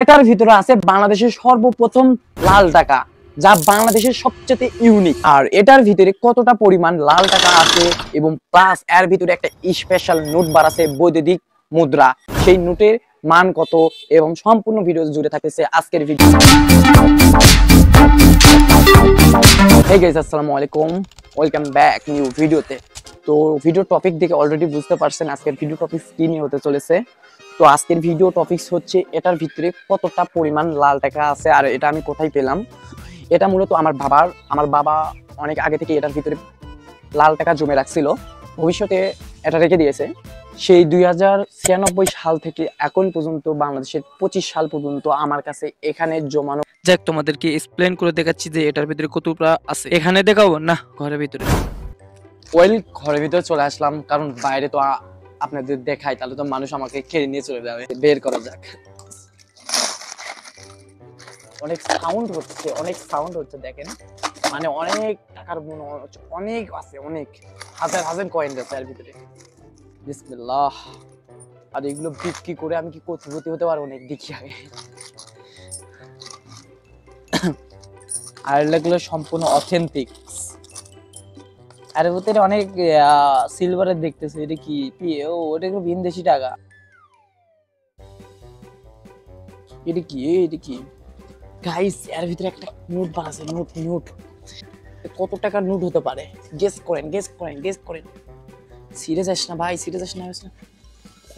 এটার ভিতরে আছে বাংলাদেশের সর্বপ্রথম লাল টাকা, যা বাংলাদেশের সবচেয়ে ইউনিক। আর এটার ভিতরে কতটা পরিমাণ লাল টাকা আছে এবং প্লাস এর ভিতরে একটা স্পেশাল নোট বার আছে, বৈদ্যুতিক মুদ্রা। সেই নোটের মান কত এবং সম্পূর্ণ ভিডিও জুড়ে থাকতেছে আজকের ভিডিও। হেই গাইস, আসসালামু আলাইকুম, ওয়েলকাম ব্যাক নিউ ভিডিওতে। তো ভিডিও টপিক দেখে অলরেডি বুঝতে পারছেন আজকের ভিডিও টপিক কি নিয়ে হতে চলেছে। তো আজকের ভিডিও টপিকস হচ্ছে এটার ভিতরে কতটা পরিমাণ লাল টাকা আছে আর এটা আমি কোথায় পেলাম। এটা মূলত আমার বাবা অনেক আগে থেকে এটার ভিতরে লাল টাকা জমে রাখছিল, ভবিষ্যতে এটা রেখে দিয়েছে। সেই 2096 সাল থেকে এখন পর্যন্ত বাংলাদেশের 25 সাল পর্যন্ত আমার কাছে এখানে জমানো। যাক, তোমাদেরকে এক্সপ্লেন করে দেখাচ্ছি যে এটার ভিতরে কতটা আছে। এখানে দেখাবো না, ঘরের ভিতরে। ঘরের ভিতরে চলে আসলাম, কারণ বাইরে তো আপনাদের দেখাই তাহলে তো মানুষ আমাকে কেড়ে নিয়ে চলে যাবে। বের করা যাক। অনেক সাউন্ড হচ্ছে দেখেন, মানে অনেক টাকার মনে হচ্ছে, অনেক আছে, অনেক হাজার হাজার কয়েন আছে এর ভিতরে। বিসমিল্লাহ। আর এগুলো বিক্রি করে আমি কি কোটিপতি হতে পারবো অনেক, দেখি আগে। আর এগুলো সম্পূর্ণ অথেন্টিক। আর ভিতরে অনেক সিলভারের দেখতেছে। এটা কি? ওটা কি ভিনদেশি টাকা? এটা কি গাইস? এর ভিতরে একটা নোট বার আছে, নোট। কত টাকার নোট হতে পারে? গেস করেন। সিরিয়াস আস না ভাই, সিরিয়াস আস না।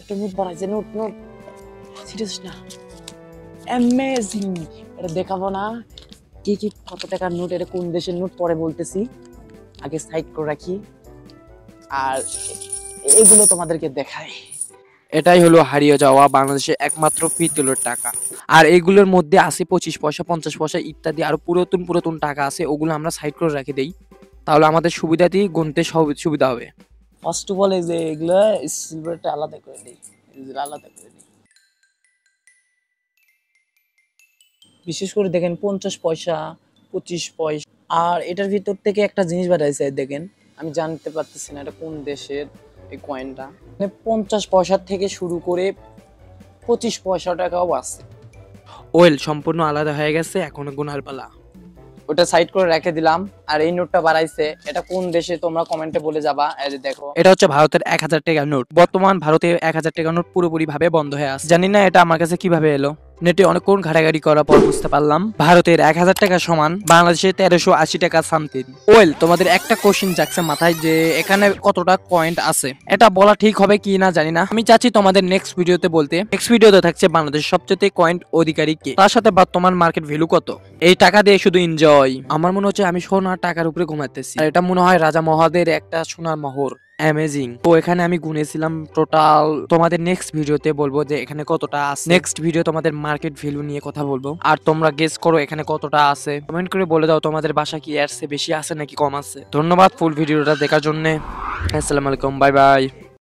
একটা নোট বার আছে, নোট। সিরিয়াস না, অ্যামেজিং। এটা দেখাবো না কি কত টাকার নোট, এটা কোন দেশের নোট পরে বলতেছি, আগে সাইড করে রাখি আর এগুলো তোমাদেরকে দেখাই। এটাই হলো হারিয়ে যাওয়া বাংলাদেশের একমাত্র পিতলের টাকা। আর এগুলোর মধ্যে আছে 25 পয়সা, 50 পয়সা ইত্যাদি আরো পুরাতন টাকা আছে। ওগুলো আমরা সাইড করে রেখে দেই, তাহলে আমাদের সুবিধাতেই গুনতে সুবিধা হবে। ফার্স্ট অফ অল এই যে এগুলো সিলভারটা আলাদা করে দিই, বিশেষ করে দেখেন 50 পয়সা, 25 পয়সা। আর এটার ভিতর থেকে একটা জিনিস বাড়াইছে দেখেন, আমি জানতে পারতেছি না এটা কোন দেশের এই কয়েনটা। মানে 50 পয়সা থেকে শুরু করে 25 পয়সা টাকাও আছে। ওয়েল সম্পূর্ণ আলাদা হয়ে গেছে, এখন গুনার পালা। ওটা সাইড করে রেখে দিলাম। আর এই নোটটা বাড়াইছে, এটা কোন দেশে তোমরা কমেন্টে বলে যাবা। এই যে দেখো, এটা হচ্ছে ভারতের 1000 টাকার নোট। বর্তমান ভারতে 1000 টাকার নোট পুরোপুরি ভাবে বন্ধ হয়ে আছে। জানি না এটা আমার কাছে কিভাবে এলো। নেটে অনেকক্ষণ ঘাটাঘাটি করার পর বুঝতে পারলাম ভারতের 1000 টাকা সমান বাংলাদেশের 1380 টাকা সামথিং। ওয়েল, তোমাদের একটা কোশ্চেন যাচ্ছে মাথায় যে এখানে কতটা কয়েন আছে। এটা বলা ঠিক হবে কি না জানি না, আমি চাচ্ছি তোমাদের নেক্সট ভিডিওতে বলতে। নেক্সট ভিডিওতে থাকছে বাংলাদেশের সবচেয়ে কয়েন অধিকারী কে, তার সাথে বর্তমান মার্কেট ভ্যালু কত। এই টাকা দিয়ে শুধু এনজয়। আমার মনে হচ্ছে আমি সোনার টাকার উপরে ঘুমাতেছি। আর এটা মনে হয় রাজা মহাদের একটা সোনার মোহর। অ্যামেজিং। তো এখানে আমি গুনেছিলাম টোটাল। তোমাদের নেক্সট ভিডিওতে বলবো যে এখানে কতটা আছে। নেক্সট ভিডিও তোমাদের মার্কেট ভ্যালু নিয়ে কথা বলবো, আর তোমরা গেস করো এখানে কতটা আছে। কমেন্ট করে বলে দাও তোমাদের বাসা কি এর চেয়ে বেশি আছে নাকি কম আছে। ধন্যবাদ ফুল ভিডিওটা দেখার জন্য। আসসালামু আলাইকুম, বাই বাই।